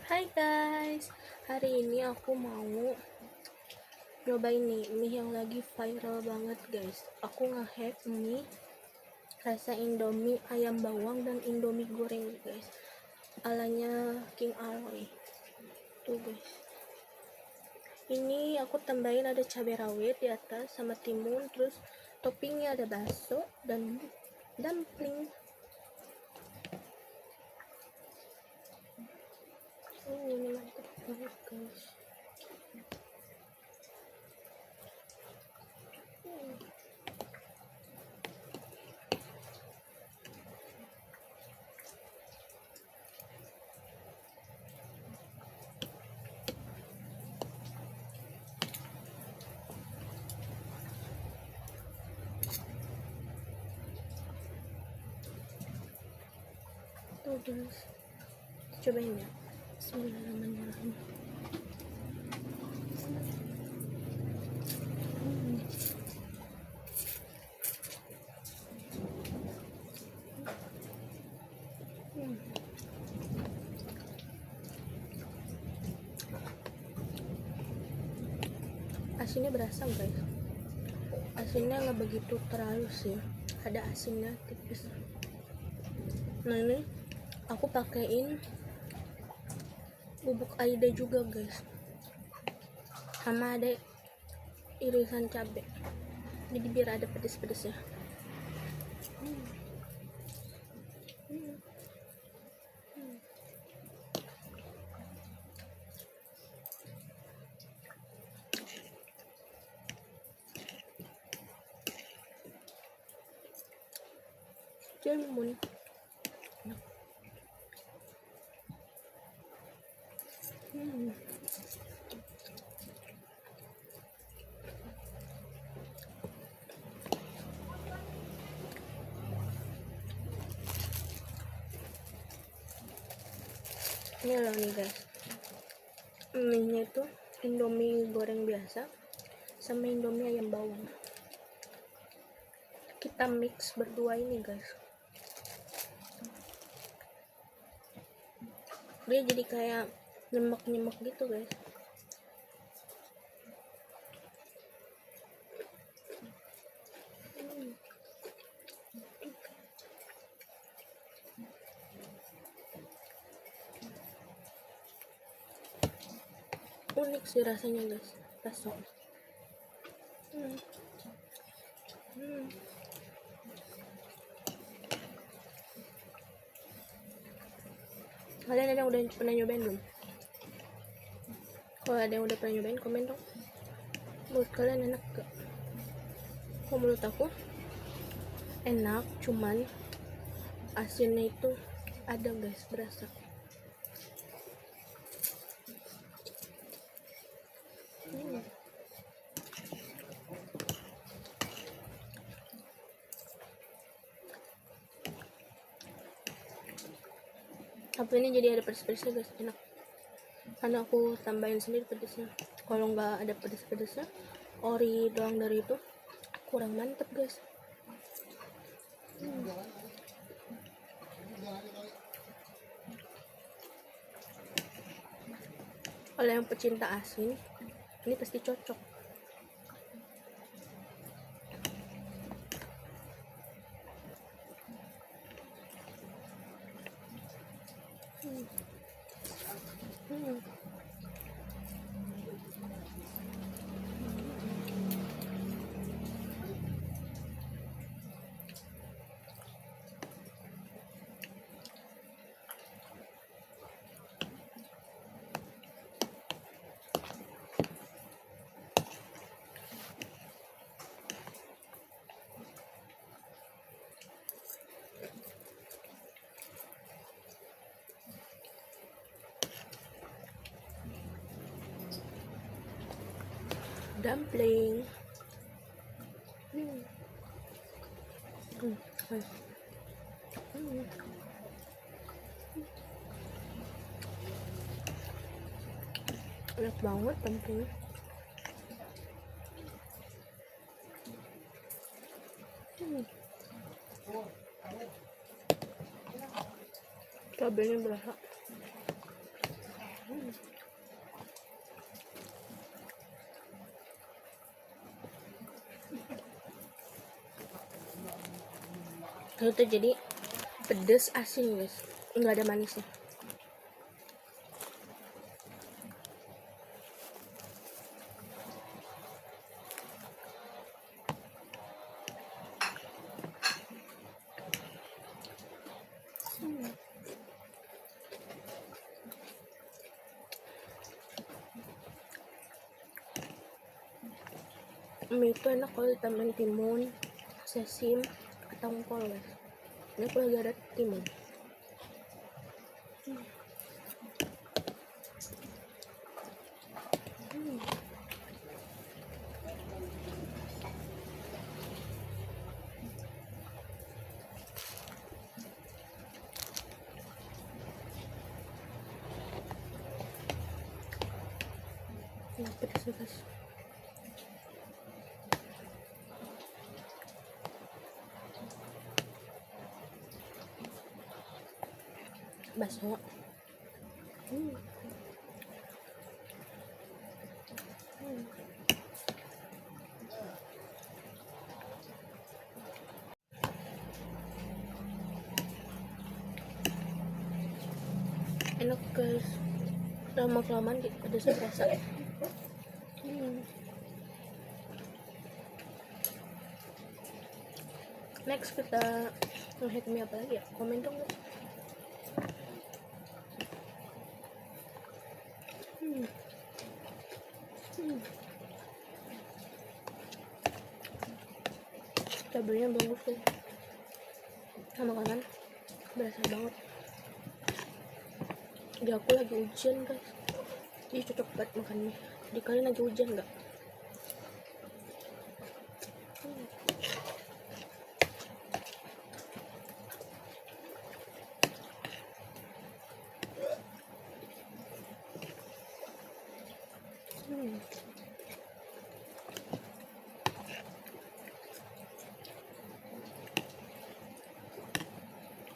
Hai guys, hari ini aku mau nyobain nih mie yang lagi viral banget guys. Aku nge-hack mie rasa indomie ayam bawang dan indomie goreng guys, alanya King Aloy tuh guys. Ini aku tambahin ada cabai rawit di atas sama timun, terus toppingnya ada bakso dan dumpling. Ini mantap banget guys. Tuh guys, cobain ya. Bismillahirrahmanirrahim. Asinnya berasa guys, asinnya nggak begitu terlalu sih, ada asinnya tipis. Nah ini aku pakein bubuk aida juga guys, sama ada irisan cabai, jadi biar ada pedes-pedesnya. Jamun. Ini loh nih guys, mie-nya itu indomie goreng biasa sama indomie ayam bawang, kita mix berdua ini guys. Dia jadi kayak nyemek-nyemek gitu guys. Unik sih rasanya guys, bakso. Kalian ada yang udah pernah nyobain belum? Kalau ada yang udah pernah nyobain, komen dong. Menurut kalian enak gak? Kalau menurut aku enak, cuman asinnya itu ada guys, berasa. Tapi ini jadi ada pedes-pedesnya guys, enak. Karena aku tambahin sendiri pedesnya. Kalau nggak ada pedes-pedesnya, ori doang dari itu, kurang mantep guys. Kalau yang pecinta asin, ini pasti cocok. Dumpling. Enak banget dumplingnya. Cabenya berasa. itu tuh jadi pedes asin guys, nggak ada manisnya. Mie itu enak kalau ditambahin timun, sesim, atau engkol guys. Ini aku lagi ada timun. Ini pedas guys. Bakso. Enak guys, lama kelamaan pedasnya berasa. Next kita nge-hack mie apa lagi ya, komen dong guys. Cabenya bagus guys, sama kanan berasa banget. Di aku lagi hujan guys, jadi cocok banget makan mie. Di kalian lagi hujan nggak?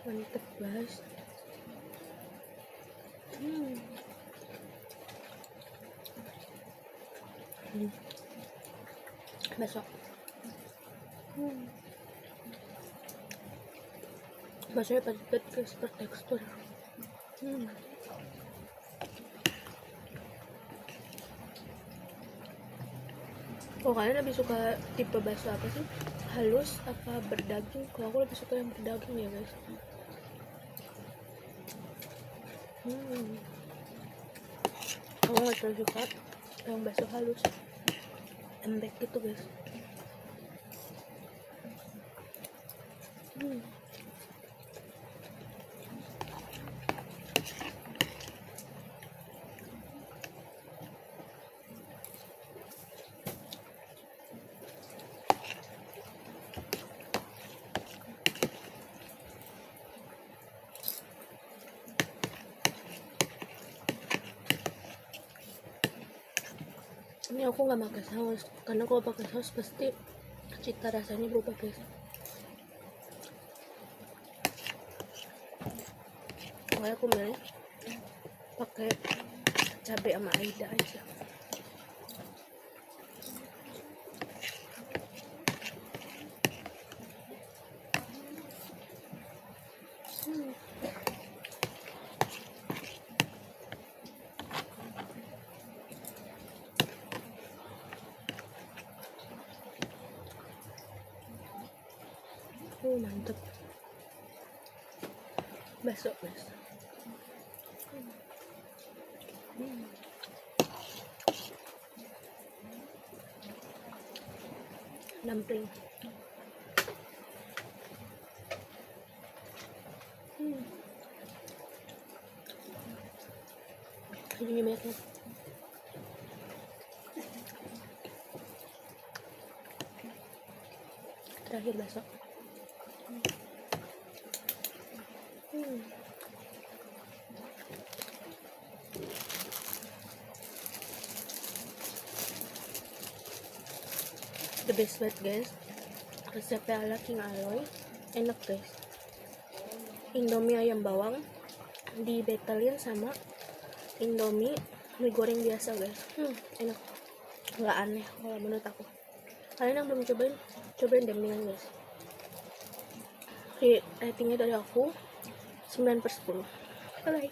Mantep guys. Besok baksonya padat guys, bertekstur. Oh, kalian lebih suka tipe bakso apa sih? Halus apa berdaging? Kalau aku lebih suka yang berdaging ya guys. Aku nggak terlalu suka yang bakso halus, lembek gitu guys. Ini aku nggak pakai saus, karena kalau pakai saus pasti cita rasanya berubah guys. Makanya aku milih pakai cabai sama Aida aja. Mantep bakso guys. Dumpling. Ini banyak banget. Terakhir bakso. The best banget guys, resepnya ala King Aloy, enak guys. Indomie ayam bawang dibetelin sama Indomie mie goreng biasa guys. Enak, nggak aneh kalau menurut aku. Kalian yang belum cobain deh mendingan guys. ratingnya dari aku 9/10. Bye.